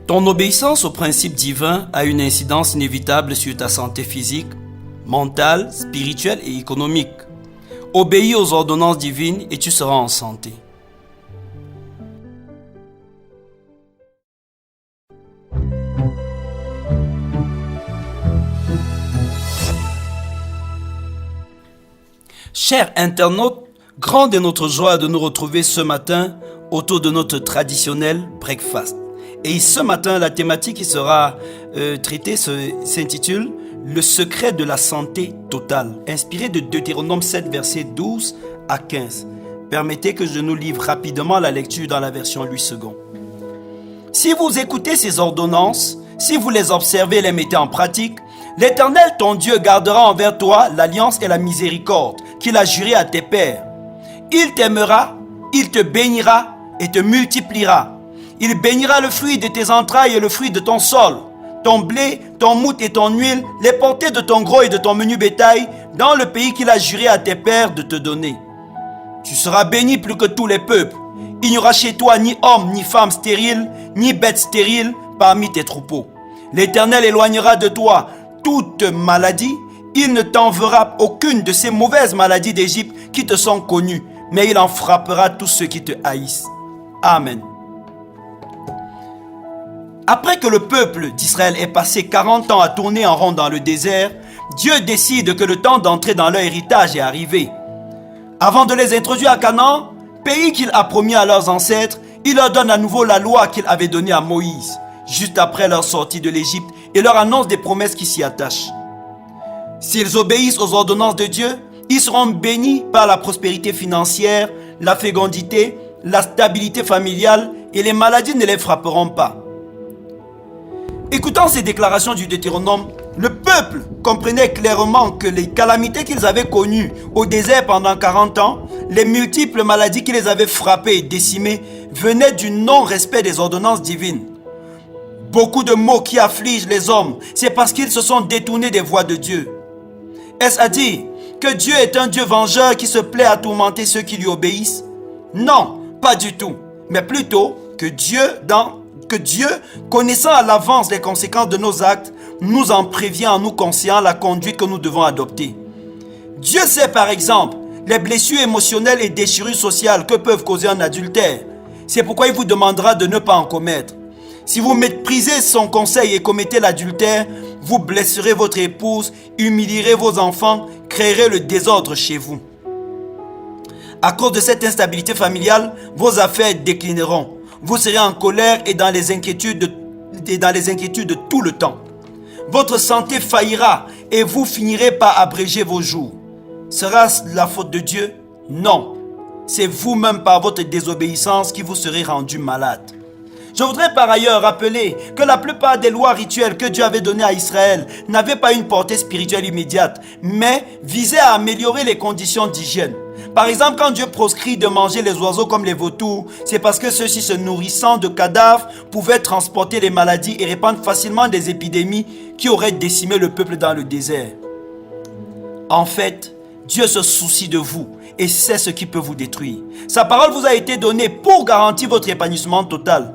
Ton obéissance aux principes divins a une incidence inévitable sur ta santé physique, mentale, spirituelle et économique. Obéis aux ordonnances divines et tu seras en santé. Chers internautes, grande est notre joie de nous retrouver ce matin autour de notre traditionnel breakfast. Et ce matin, la thématique qui sera traitée s'intitule « Le secret de la santé totale », inspiré de Deutéronome 7, versets 12 à 15. Permettez que je nous livre rapidement la lecture dans la version Louis II. Si vous écoutez ces ordonnances, si vous les observez et les mettez en pratique, l'Éternel ton Dieu gardera envers toi l'alliance et la miséricorde qu'il a jurée à tes pères. Il t'aimera, il te bénira et te multipliera. Il bénira le fruit de tes entrailles et le fruit de ton sol, ton blé, ton mout et ton huile, les portées de ton gros et de ton menu bétail, dans le pays qu'il a juré à tes pères de te donner. Tu seras béni plus que tous les peuples. Il n'y aura chez toi ni homme, ni femme stérile, ni bête stérile parmi tes troupeaux. L'Éternel éloignera de toi toute maladie. Il ne t'enverra aucune de ces mauvaises maladies d'Égypte qui te sont connues, mais il en frappera tous ceux qui te haïssent. Amen. Après que le peuple d'Israël ait passé 40 ans à tourner en rond dans le désert, Dieu décide que le temps d'entrer dans leur héritage est arrivé. Avant de les introduire à Canaan, pays qu'il a promis à leurs ancêtres, il leur donne à nouveau la loi qu'il avait donnée à Moïse, juste après leur sortie de l'Égypte, et leur annonce des promesses qui s'y attachent. S'ils obéissent aux ordonnances de Dieu, ils seront bénis par la prospérité financière, la fécondité, la stabilité familiale, et les maladies ne les frapperont pas. Écoutant ces déclarations du Deutéronome, le peuple comprenait clairement que les calamités qu'ils avaient connues au désert pendant 40 ans, les multiples maladies qui les avaient frappés et décimés, venaient du non-respect des ordonnances divines. Beaucoup de maux qui affligent les hommes, c'est parce qu'ils se sont détournés des voies de Dieu. Est-ce à dire que Dieu est un Dieu vengeur qui se plaît à tourmenter ceux qui lui obéissent? Non, pas du tout. Mais plutôt que Dieu, connaissant à l'avance les conséquences de nos actes, nous en prévient en nous conseillant la conduite que nous devons adopter. Dieu sait par exemple les blessures émotionnelles et déchirures sociales que peuvent causer un adultère. C'est pourquoi il vous demandera de ne pas en commettre. Si vous méprisez son conseil et commettez l'adultère, vous blesserez votre épouse, humilierez vos enfants, créerez le désordre chez vous. À cause de cette instabilité familiale, vos affaires déclineront. Vous serez en colère et dans les inquiétudes de tout le temps. Votre santé faillira et vous finirez par abréger vos jours. Sera-ce la faute de Dieu? Non. C'est vous-même par votre désobéissance qui vous serez rendu malade. Je voudrais par ailleurs rappeler que la plupart des lois rituelles que Dieu avait données à Israël n'avaient pas une portée spirituelle immédiate, mais visaient à améliorer les conditions d'hygiène. Par exemple, quand Dieu proscrit de manger les oiseaux comme les vautours, c'est parce que ceux-ci, se nourrissant de cadavres, pouvaient transporter les maladies et répandre facilement des épidémies qui auraient décimé le peuple dans le désert. En fait, Dieu se soucie de vous et sait ce qui peut vous détruire. Sa parole vous a été donnée pour garantir votre épanouissement total.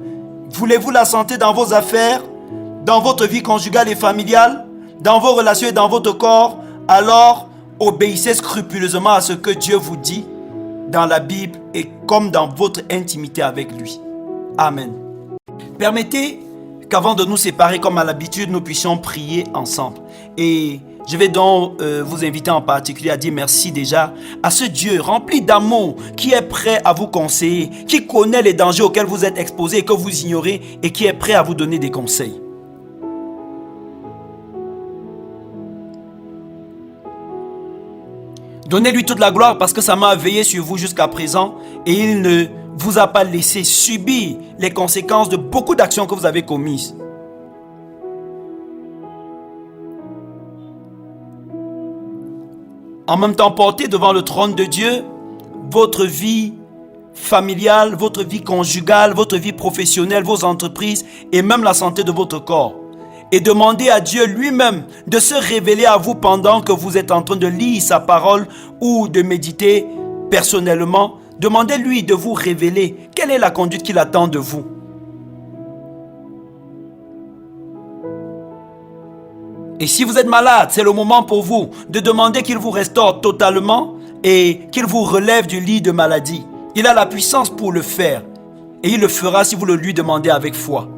Voulez-vous la santé dans vos affaires, dans votre vie conjugale et familiale, dans vos relations et dans votre corps? Alors, obéissez scrupuleusement à ce que Dieu vous dit dans la Bible et comme dans votre intimité avec lui. Amen. Permettez qu'avant de nous séparer comme à l'habitude, nous puissions prier ensemble. Et je vais donc vous inviter en particulier à dire merci déjà à ce Dieu rempli d'amour qui est prêt à vous conseiller, qui connaît les dangers auxquels vous êtes exposés et que vous ignorez et qui est prêt à vous donner des conseils. Donnez-lui toute la gloire parce que sa main a veillé sur vous jusqu'à présent et il ne vous a pas laissé subir les conséquences de beaucoup d'actions que vous avez commises. En même temps, portez devant le trône de Dieu votre vie familiale, votre vie conjugale, votre vie professionnelle, vos entreprises et même la santé de votre corps. Et demandez à Dieu lui-même de se révéler à vous pendant que vous êtes en train de lire sa parole ou de méditer personnellement. Demandez-lui de vous révéler quelle est la conduite qu'il attend de vous. Et si vous êtes malade, c'est le moment pour vous de demander qu'il vous restaure totalement et qu'il vous relève du lit de maladie. Il a la puissance pour le faire et il le fera si vous le lui demandez avec foi.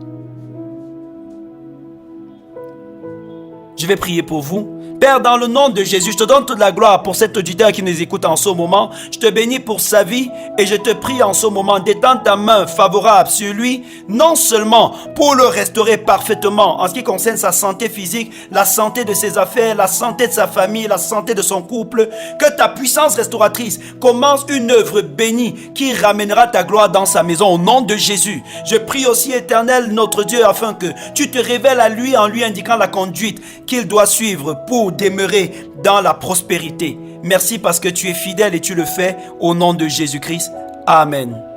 Je vais prier pour vous. Père, dans le nom de Jésus, je te donne toute la gloire pour cet auditeur qui nous écoute en ce moment. Je te bénis pour sa vie et je te prie en ce moment d'étendre ta main favorable sur lui, non seulement pour le restaurer parfaitement en ce qui concerne sa santé physique, la santé de ses affaires, la santé de sa famille, la santé de son couple, que ta puissance restauratrice commence une œuvre bénie qui ramènera ta gloire dans sa maison au nom de Jésus. Je prie aussi, Éternel, notre Dieu, afin que tu te révèles à lui en lui indiquant la conduite qu'il doit suivre pour demeurer dans la prospérité. Merci parce que tu es fidèle et tu le fais au nom de Jésus-Christ. Amen.